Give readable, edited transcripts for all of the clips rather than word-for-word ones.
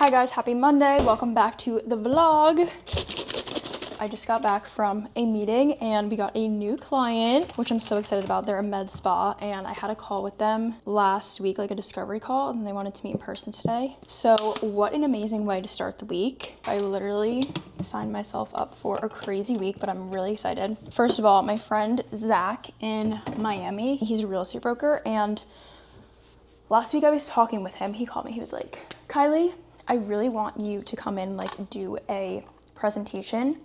Hi guys, happy Monday. Welcome back to the vlog. I just got back from a meeting and we got a new client, which I'm so excited about. They're a med spa and I had a call with them last week, like a discovery call, and they wanted to meet in person today. So what an amazing way to start the week. I literally signed myself up for a crazy week, but I'm really excited. First of all, my friend Zach in Miami, he's a real estate broker, and last week I was talking with him. He called me, he was like, Kylie, I really want you to come in, like do a presentation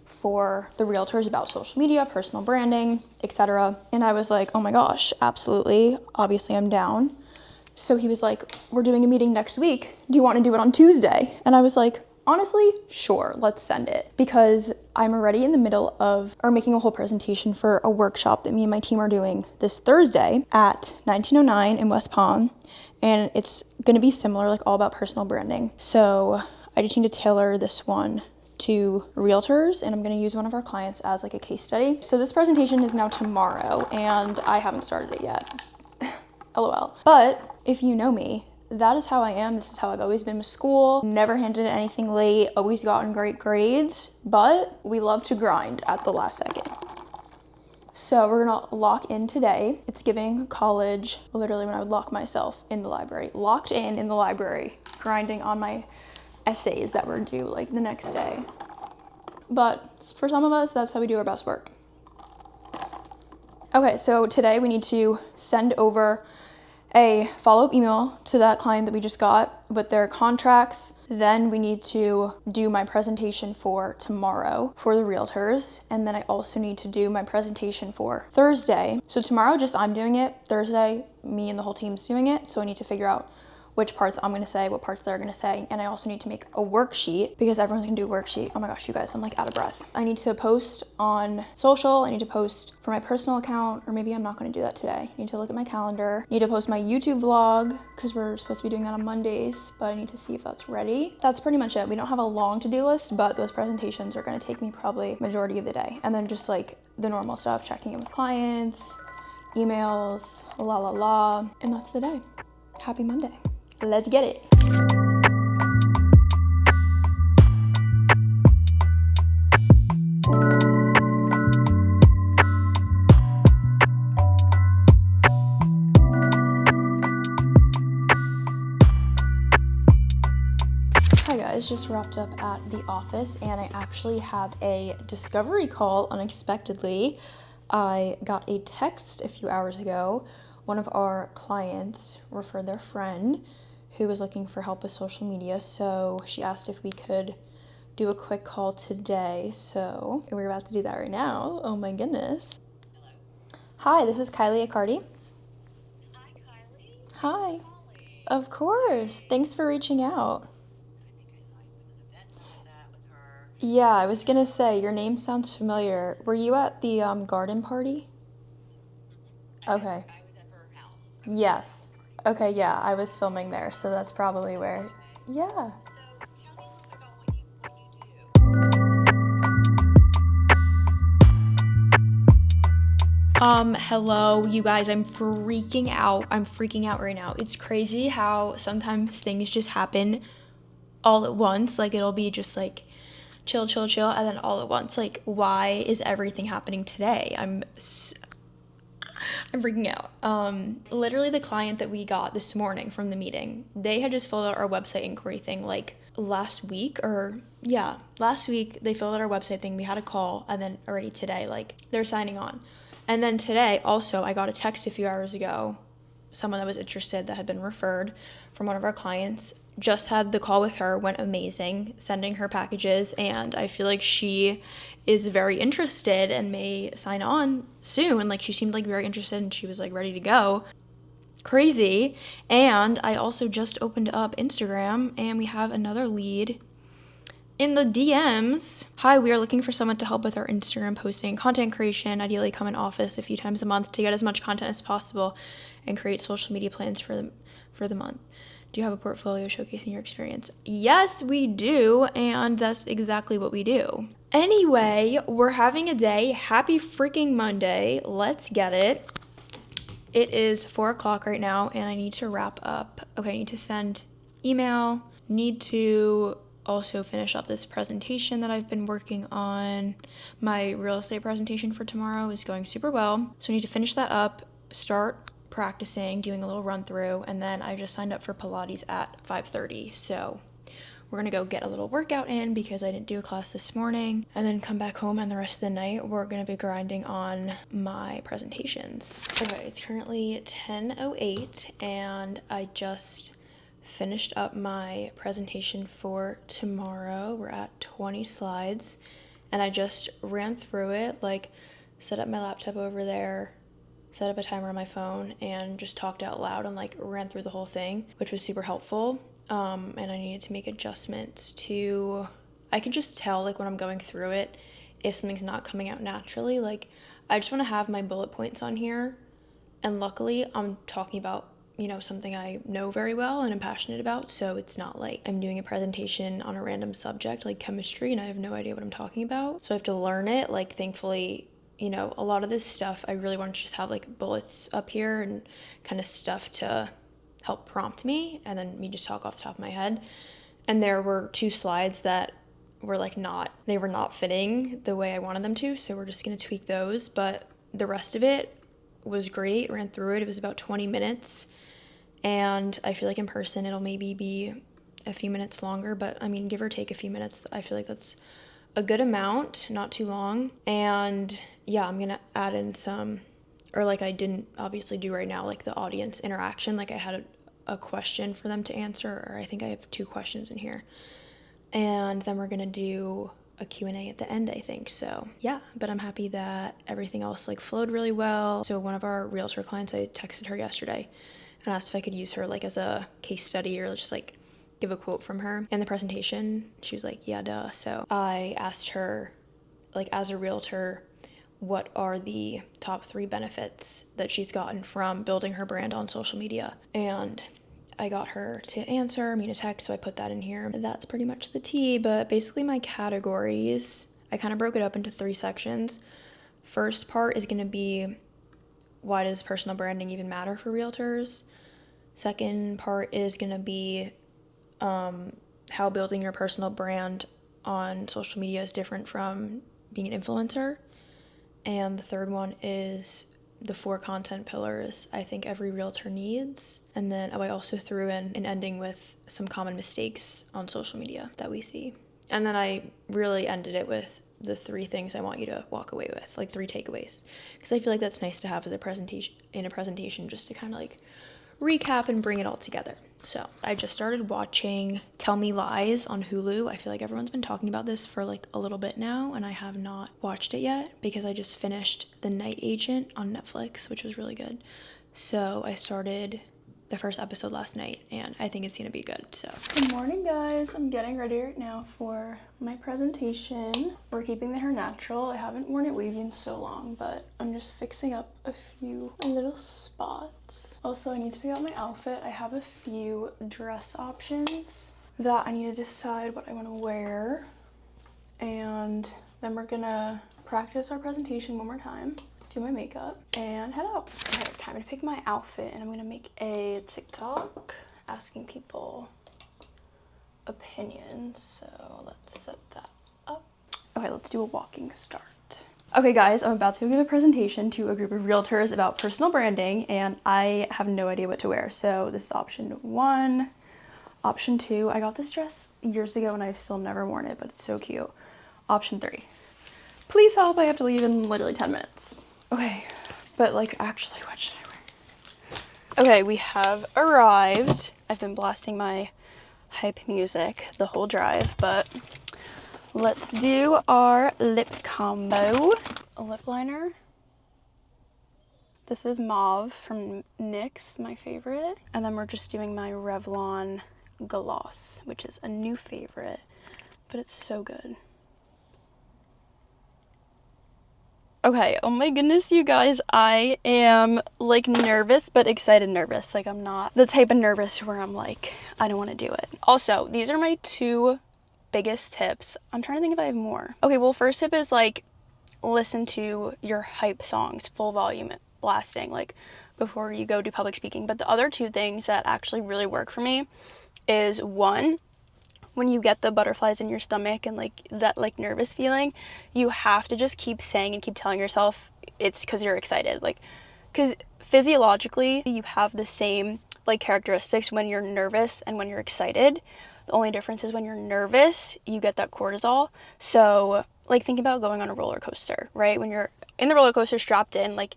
for the realtors about social media, personal branding, etc. And I was like, oh my gosh, absolutely. Obviously I'm down. So he was like, we're doing a meeting next week. Do you want to do it on Tuesday? And I was like, honestly, sure, let's send it. Because I'm already in the middle of, or making a whole presentation for a workshop that me and my team are doing this Thursday at 1909 in West Palm. And it's going to be similar, like all about personal branding. So I just need to tailor this one to realtors, and I'm going to use one of our clients as like a case study. So this presentation is now tomorrow and I haven't started it yet. LOL. But if you know me, that is how I am. This is how I've always been with school. Never handed anything late, always gotten great grades, but we love to grind at the last second. So we're gonna lock in today. It's giving college, literally when I would lock myself in the library, locked in the library, grinding on my essays that were due like the next day. But for some of us, that's how we do our best work. Okay, so today we need to send over a follow-up email to that client that we just got with their contracts. Then we need to do my presentation for tomorrow for the realtors. And then I also need to do my presentation for Thursday. So tomorrow, just I'm doing it. Thursday, me and the whole team's doing it. So I need to figure out which parts I'm gonna say, what parts they're gonna say. And I also need to make a worksheet because everyone's gonna do a worksheet. Oh my gosh, you guys, I'm like out of breath. I need to post on social. I need to post for my personal account, or maybe I'm not gonna do that today. I need to look at my calendar. I need to post my YouTube vlog because we're supposed to be doing that on Mondays, but I need to see if that's ready. That's pretty much it. We don't have a long to-do list, but those presentations are gonna take me probably majority of the day. And then just like the normal stuff, checking in with clients, emails, la la la, and that's the day. Happy Monday. Let's get it. Hi guys, just wrapped up at the office and I actually have a discovery call unexpectedly. I got a text a few hours ago. One of our clients referred their friend who was looking for help with social media, so she asked if we could do a quick call today. So we're about to do that right now. Oh my goodness. Hello. Hi, this is Kylie Accardi. Hi, Kylie. Hi. Of course. Thanks for reaching out. I think I saw you at an event I was at with her. Yeah, I was gonna say, your name sounds familiar. Were you at the garden party? Okay. I was at her house. Yes. Okay, yeah, I was filming there, so that's probably where. Okay. Yeah. So tell me a little bit about what you do. Hello, you guys, I'm freaking out. I'm freaking out right now. It's crazy how sometimes things just happen all at once. Like, it'll be just like chill, chill, chill, and then all at once, like, why is everything happening today? I'm freaking out. Literally the client that we got this morning from the meeting, they had just filled out our website inquiry thing like last week they filled out our website thing. We had a call, and then already today, like, they're signing on. And then today also I got a text a few hours ago, someone that was interested that had been referred from one of our clients, just had the call with her, went amazing, sending her packages, and I feel like she is very interested and may sign on soon. Like, she seemed like very interested and she was like ready to go. Crazy. And I also just opened up Instagram and we have another lead in the DMs. Hi, we are looking for someone to help with our Instagram posting, content creation, ideally come in office a few times a month to get as much content as possible and create social media plans for the month. Do you have a portfolio showcasing your experience? Yes, we do, and that's exactly what we do. Anyway, we're having a day. Happy freaking Monday. Let's get it. It is 4 o'clock right now, and I need to wrap up. Okay, I need to send email, need to also finish up this presentation that I've been working on. My real estate presentation for tomorrow is going super well, so I need to finish that up, start practicing, doing a little run through, and then I just signed up for Pilates at 5:30, so we're gonna go get a little workout in because I didn't do a class this morning, and then come back home, and the rest of the night we're gonna be grinding on my presentations. Okay, it's currently 10:08 and I just finished up my presentation for tomorrow. We're at 20 slides and I just ran through it, like set up my laptop over there, set up a timer on my phone, and just talked out loud and like ran through the whole thing, which was super helpful. And I needed to make adjustments to, I can just tell like when I'm going through it if something's not coming out naturally. Like I just want to have my bullet points on here, and luckily I'm talking about, you know, something I know very well and am passionate about, so it's not like I'm doing a presentation on a random subject like chemistry and I have no idea what I'm talking about, so I have to learn it. Like thankfully, you know, a lot of this stuff I really want to just have like bullets up here and kind of stuff to help prompt me, and then me just talk off the top of my head. And there were 2 slides that were like they were not fitting the way I wanted them to, so we're just gonna tweak those. But the rest of it was great. Ran through it was about 20 minutes, and I feel like in person it'll maybe be a few minutes longer, but I mean, give or take a few minutes, I feel like that's a good amount, not too long. And yeah, I'm gonna add in some, or like I didn't obviously do right now, like the audience interaction. Like I had a question for them to answer, or I think I have 2 questions in here. And then we're gonna do a Q&A at the end, I think. So yeah, but I'm happy that everything else like flowed really well. So one of our realtor clients, I texted her yesterday and asked if I could use her like as a case study or just like give a quote from her in the presentation. She was like, yeah, duh. So I asked her, like, as a realtor, what are the top 3 benefits that she's gotten from building her brand on social media? And I got her to answer me to text, so I put that in here. That's pretty much the tea, but basically my categories, I kind of broke it up into 3 sections. First part is going to be, why does personal branding even matter for realtors? Second part is going to be how building your personal brand on social media is different from being an influencer. And the third one is the 4 content pillars I think every realtor needs. And then I also threw in an ending with some common mistakes on social media that we see. And then I really ended it with the 3 things I want you to walk away with, like 3 takeaways. Because I feel like that's nice to have as a presentation, just to kind of like recap and bring it all together. So I just started watching Tell Me Lies on Hulu. I feel like everyone's been talking about this for like a little bit now, and I have not watched it yet because I just finished The Night Agent on Netflix, which was really good. So I started the first episode last night, and I think it's gonna be good. So good morning, guys. I'm getting ready right now for my presentation. We're keeping the hair natural. I haven't worn it wavy in so long, but I'm just fixing up a few little spots. Also, I need to pick out my outfit. I have a few dress options that I need to decide what I want to wear, and then we're gonna practice our presentation one more time, do my makeup, and head out. Okay, time to pick my outfit, and I'm gonna make a TikTok asking people opinions. So let's set that up. Okay, let's do a walking start. Okay guys, I'm about to give a presentation to a group of realtors about personal branding, and I have no idea what to wear. So this is option 1. Option 2, I got this dress years ago and I've still never worn it, but it's so cute. Option 3, please help, I have to leave in literally 10 minutes. Okay, but like actually, what should I wear? Okay, we have arrived. I've been blasting my hype music the whole drive, but let's do our lip combo. A lip liner. This is Mauve from NYX, my favorite. And then we're just doing my Revlon gloss, which is a new favorite, but it's so good. Okay, oh my goodness, you guys, I am like nervous, but excited nervous. Like I'm not the type of nervous where I'm like, I don't want to do it. Also, these are my 2 biggest tips. I'm trying to think if I have more. Okay, well, first tip is like, listen to your hype songs, full volume blasting, like before you go do public speaking. But the other 2 things that actually really work for me is 1, when you get the butterflies in your stomach and like that like nervous feeling, you have to just keep saying and keep telling yourself it's because you're excited. Like, because physiologically you have the same like characteristics when you're nervous and when you're excited. The only difference is when you're nervous, you get that cortisol. So like think about going on a roller coaster, right? When you're in the roller coaster strapped in, like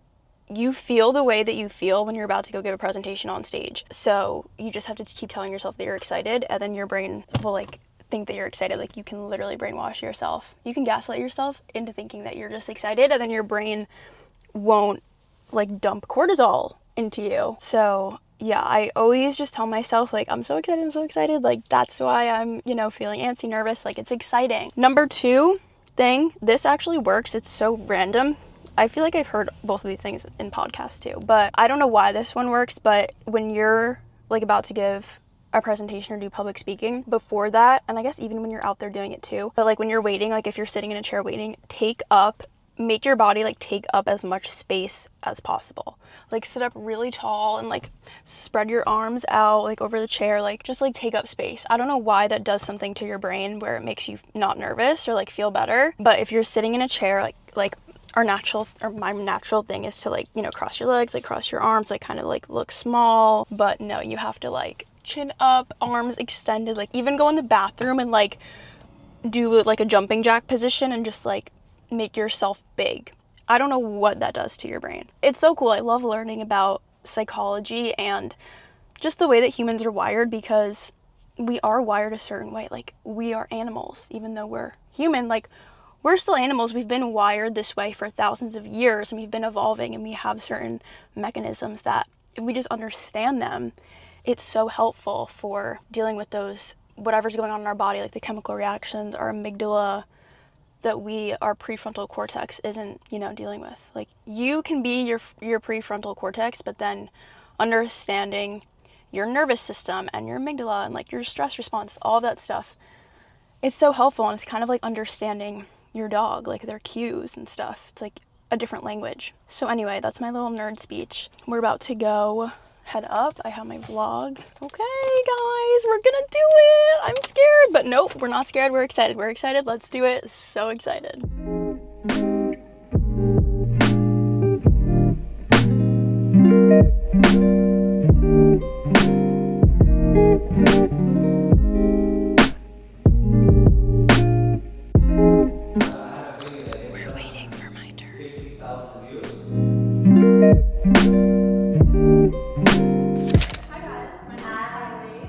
you feel the way that you feel when you're about to go give a presentation on stage. So you just have to keep telling yourself that you're excited, and then your brain will like think that you're excited. Like you can literally brainwash yourself. You can gaslight yourself into thinking that you're just excited, and then your brain won't like dump cortisol into you. So yeah, I always just tell myself like, I'm so excited. Like that's why I'm, feeling antsy, nervous. Like it's exciting. Number 2 thing, this actually works. It's so random. I feel like I've heard both of these things in podcasts too, but I don't know why this one works. But when you're like about to give a presentation or do public speaking, before that, and I guess even when you're out there doing it too, but like when you're waiting, like if you're sitting in a chair waiting, make your body like take up as much space as possible. Like sit up really tall and like spread your arms out like over the chair, like just like take up space. I don't know why that does something to your brain where it makes you not nervous or like feel better. But if you're sitting in a chair, like my natural thing is to like, cross your legs, like cross your arms, like kind of like look small. But no, you have to like chin up, arms extended, like even go in the bathroom and like do like a jumping jack position and just like make yourself big. I don't know what that does to your brain. It's so cool. I love learning about psychology and just the way that humans are wired, because we are wired a certain way. Like we are animals, even though we're human, like we're still animals. We've been wired this way for thousands of years, and we've been evolving, and we have certain mechanisms that if we just understand them, it's so helpful for dealing with those, whatever's going on in our body, like the chemical reactions, our amygdala, that our prefrontal cortex isn't, dealing with. Like you can be your prefrontal cortex, but then understanding your nervous system and your amygdala and like your stress response, all of that stuff, it's so helpful. And it's kind of like understanding your dog, like their cues and stuff. It's like a different language. So anyway, that's my little nerd speech. We're about to go head up. I have my vlog. Okay guys, we're gonna do it. I'm scared, but nope, we're not scared. We're excited. Let's do it. So excited. We're waiting for my turn. Hi guys, my name is Kylie.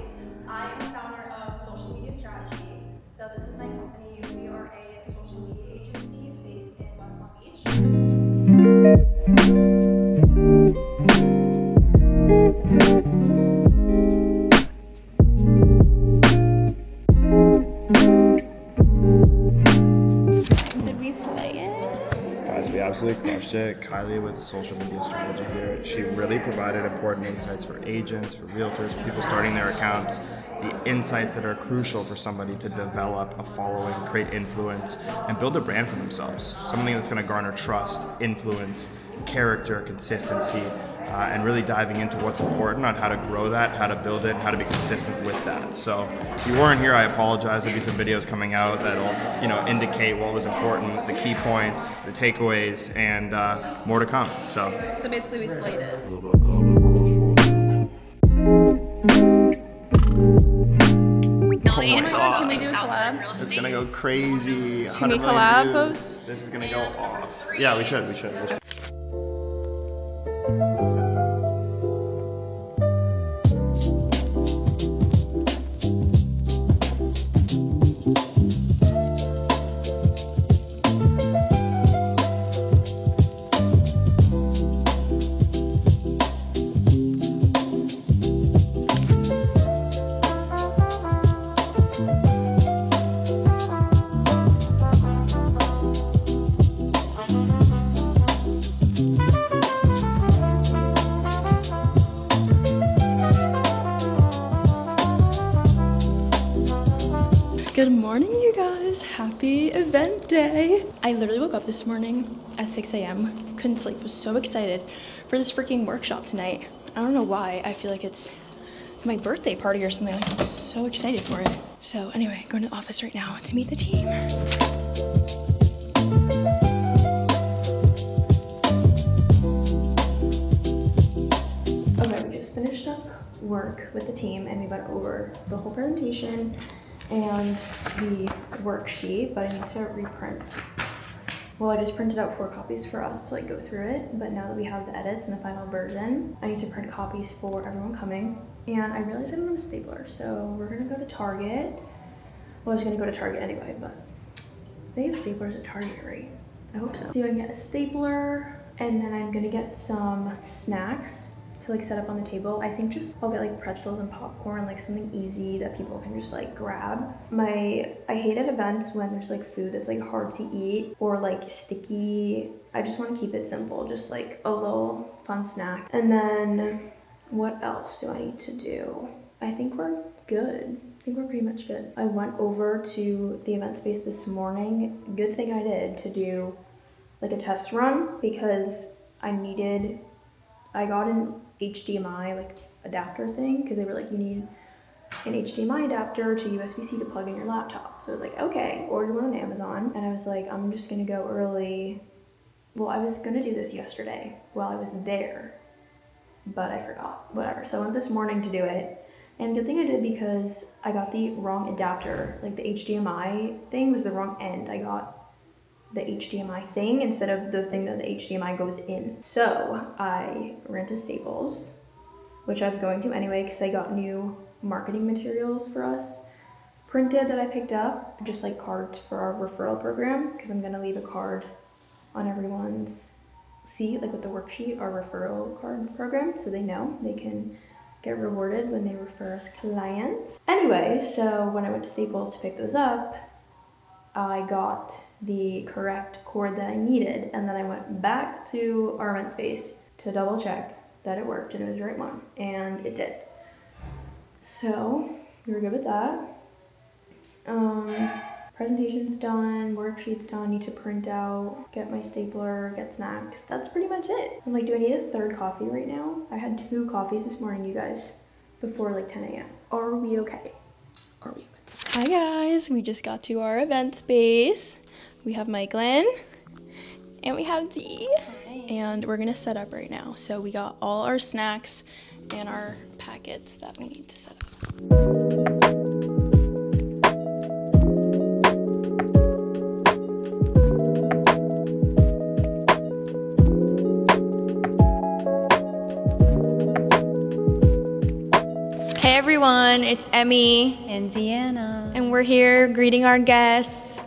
I am the founder of Social Media Strategy. So this is my company. We are a social media agency based in West Palm Beach. Did we slay it? Guys, we absolutely crushed it. Kylie with the social media strategy here. She really provided important insights for agents, for realtors, for people starting their accounts, the insights that are crucial for somebody to develop a following, create influence, and build a brand for themselves. Something that's going to garner trust, influence, character, consistency, and really diving into what's important on how to grow that, how to build it, how to be consistent with that. So if you weren't here, I apologize. There'll be some videos coming out that'll, indicate what was important, the key points, the takeaways, and more to come. So basically we slayed it. Can we do a collab? it's gonna go crazy. Can we 100 million collab views. those? This is gonna go off. Yeah, we should. Good morning, you guys. Happy event day. I literally woke up this morning at 6 a.m. Couldn't sleep. Was so excited for this freaking workshop tonight. I don't know why. I feel like it's my birthday party or something. Like, I'm so excited for it. So anyway, going to the office right now to meet the team. Okay, we just finished up work with the team and we went over the whole presentation and the worksheet, but I need to reprint. Well, I just printed out 4 copies for us to like go through it, but now that we have the edits and the final version, I need to print copies for everyone coming. And I realized I don't have a stapler, so we're gonna go to Target. Well, I was gonna go to Target anyway, but they have staplers at Target, right? I hope so. See if I can get a stapler, and then I'm gonna get some snacks to like set up on the table. I think I'll get like pretzels and popcorn, like something easy that people can just like grab. I hate at events when there's like food that's like hard to eat or like sticky. I just want to keep it simple, just like a little fun snack. And then what else do I need to do? I think we're good. I think we're pretty much good. I went over to the event space this morning. Good thing I did, to do like a test run, because I got an HDMI like adapter thing, because they were like, you need an HDMI adapter to USB-C to plug in your laptop. So I was like, okay, ordered one on Amazon. And I was like, I'm just gonna go early. Well, I was gonna do this yesterday while I was there, but I forgot, whatever. So I went this morning to do it. And good thing I did, because I got the wrong adapter. Like the HDMI thing was the wrong end. I got the HDMI thing instead of the thing that the HDMI goes in. So I ran to Staples, which I was going to anyway, because I got new marketing materials for us printed that I picked up, just like cards for our referral program, because I'm gonna leave a card on everyone's seat, like with the worksheet, our referral card program, so they know they can get rewarded when they refer us clients. Anyway, so when I went to Staples to pick those up, I got the correct cord that I needed, and then I went back to our event space to double check that it worked and it was the right one, and it did. So we were good with that. Presentation's done, worksheet's done, need to print out, get my stapler, get snacks. That's pretty much it. I'm like, do I need a 3rd coffee right now? I had 2 coffees this morning, you guys, before like 10 a.m. Are we okay? Are we okay? Hi guys, we just got to our event space. We have Michaelin and we have Dee. Hi. And we're gonna set up right now. So we got all our snacks and our packets that we need to set up. Hey everyone, it's Emmy and Deanna. and we're here greeting our guests,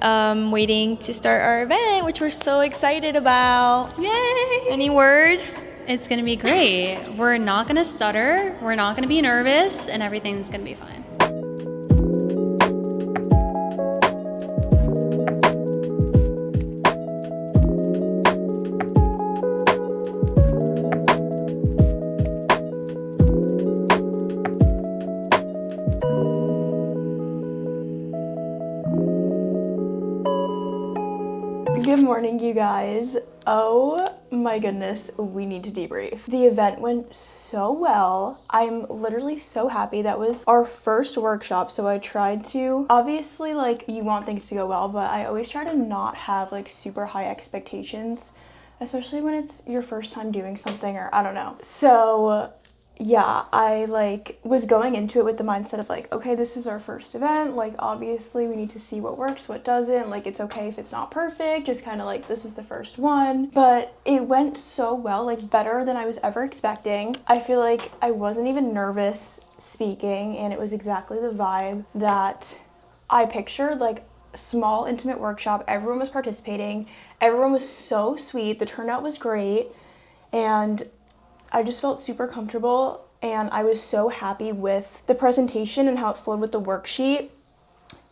waiting to start our event, which we're so excited about. Yay! Any words? It's gonna be great. We're not gonna stutter, we're not gonna be nervous, and everything's gonna be fine. Good morning, you guys. Oh my goodness, we need to debrief. The event went so well. I'm literally so happy. That was our first workshop, so I tried to, obviously, like, you want things to go well, but I always try to not have like super high expectations, especially when it's your first time doing something, or I don't know. So yeah, I like was going into it with the mindset of like, okay, this is our first event, like obviously we need to see what works, what doesn't, like it's okay if it's not perfect, just kind of like this is the first one. But it went so well, like better than I was ever expecting. I feel like I wasn't even nervous speaking, and it was exactly the vibe that I pictured, like small intimate workshop. Everyone was participating, everyone was so sweet, the turnout was great, and I just felt super comfortable, and I was so happy with the presentation and how it flowed with the worksheet.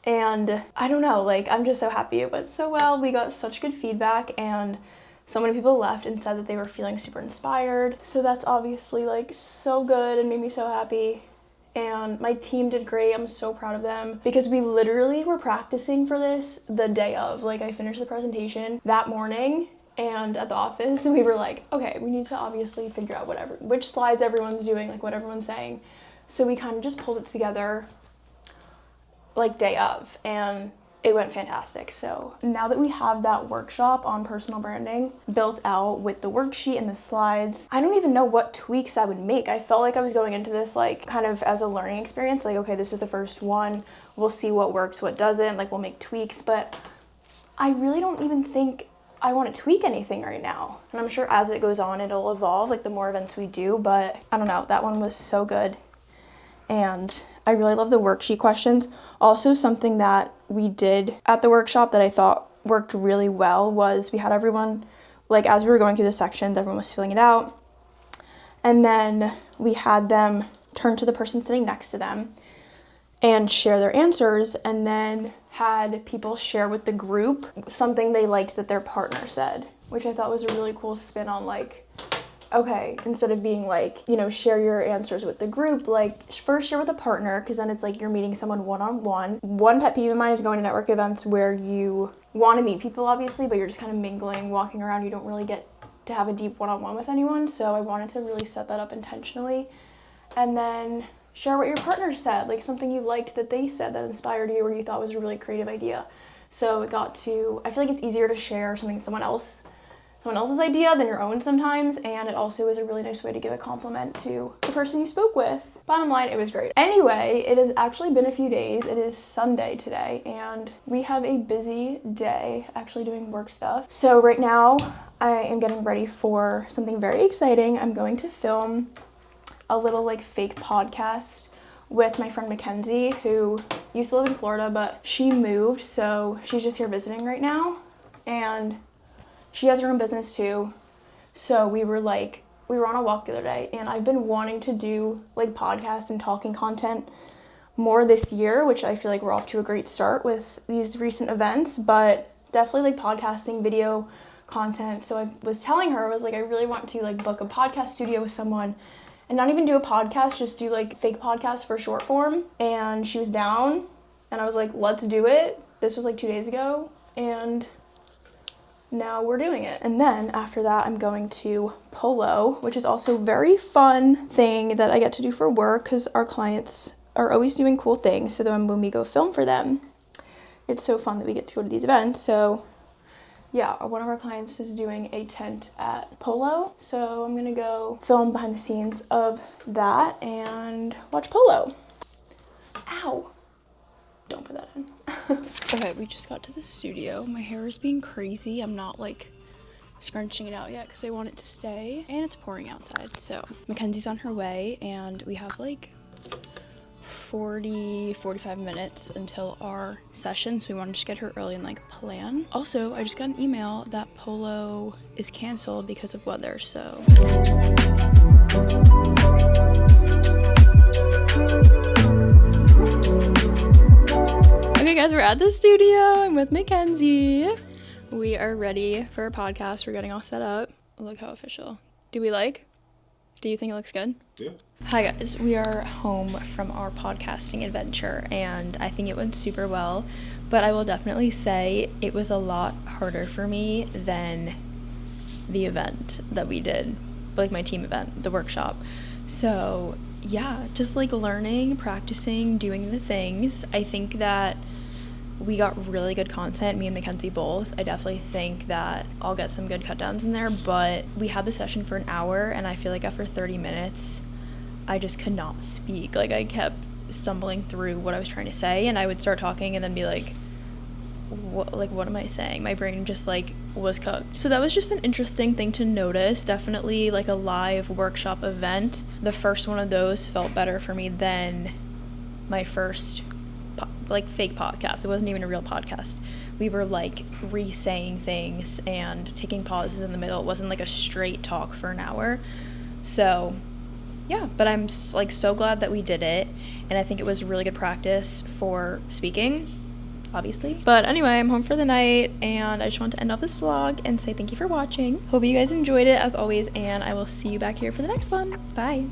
And I don't know, like I'm just so happy it went so well. We got such good feedback, and so many people left and said that they were feeling super inspired. So that's obviously like so good and made me so happy. And my team did great. I'm so proud of them, because we literally were practicing for this the day of. Like I finished the presentation that morning, and at the office we were like, okay, we need to obviously figure out which slides everyone's doing, like what everyone's saying. So we kind of just pulled it together like day of, and it went fantastic. So now that we have that workshop on personal branding built out with the worksheet and the slides, I don't even know what tweaks I would make. I felt like I was going into this like kind of as a learning experience, like, okay, this is the first one. We'll see what works, what doesn't, like we'll make tweaks, but I really don't even think I want to tweak anything right now. And I'm sure as it goes on, it'll evolve, like the more events we do, but I don't know, that one was so good. And I really love the worksheet questions. Also, something that we did at the workshop that I thought worked really well was we had everyone, like as we were going through the sections, everyone was filling it out. And then we had them turn to the person sitting next to them and share their answers, and then had people share with the group something they liked that their partner said, which I thought was a really cool spin on like, okay, instead of being like, you know, share your answers with the group, like first share with a partner, because then it's like you're meeting someone one-on-one. One pet peeve of mine is going to network events where you want to meet people, obviously, but you're just kind of mingling, walking around. You don't really get to have a deep one-on-one with anyone, so I wanted to really set that up intentionally. And then share what your partner said, like something you liked that they said that inspired you or you thought was a really creative idea. So it got to, I feel like it's easier to share something someone else's idea than your own sometimes, and it also is a really nice way to give a compliment to the person you spoke with. Bottom line, it was great. Anyway, it has actually been a few days. It is Sunday today, and we have a busy day actually doing work stuff. So right now, I am getting ready for something very exciting. I'm going to film a little like fake podcast with my friend Mackenzie, who used to live in Florida, but she moved, so she's just here visiting right now, and she has her own business too. So we were on a walk the other day, and I've been wanting to do like podcast and talking content more this year, which I feel like we're off to a great start with these recent events, but definitely like podcasting, video content. So I was telling her, I was like, I really want to like book a podcast studio with someone and not even do a podcast, just do like fake podcasts for short form. And she was down, and I was like, let's do it. This was like 2 days ago, and now we're doing it. And then after that, I'm going to Polo, which is also a very fun thing that I get to do for work because our clients are always doing cool things. So then when we go film for them, it's so fun that we get to go to these events. So yeah, one of our clients is doing a tent at Polo. So I'm gonna go film behind the scenes of that and watch Polo. Ow. Don't put that in. Okay, we just got to the studio. My hair is being crazy. I'm not like scrunching it out yet because I want it to stay. And it's pouring outside. So Mackenzie's on her way, and we have like 45 minutes until our session. So we want to just get her early and like plan. Also, I just got an email that Polo is canceled because of weather. So okay guys, we're at the studio. I'm with Mackenzie. We are ready for a podcast. We're getting all set up. Look how official. Do you think it looks good? Yeah. Hi guys, we are home from our podcasting adventure, and I think it went super well, but I will definitely say it was a lot harder for me than the event that we did, like my team event, the workshop. So yeah, just like learning, practicing, doing the things. I think that we got really good content, me and Mackenzie both. I definitely think that I'll get some good cut downs in there, but we had the session for an hour, and I feel like after 30 minutes, I just could not speak. Like I kept stumbling through what I was trying to say, and I would start talking and then be like, what am I saying? My brain just like was cooked. So that was just an interesting thing to notice. Definitely like a live workshop event. The first one of those felt better for me than my first like fake podcast. It wasn't even a real podcast. We were like re-saying things and taking pauses in the middle. It wasn't like a straight talk for an hour. So yeah, but I'm like so glad that we did it, and I think it was really good practice for speaking, obviously. But anyway, I'm home for the night, and I just want to end off this vlog and say thank you for watching. Hope you guys enjoyed it as always, and I will see you back here for the next one. Bye.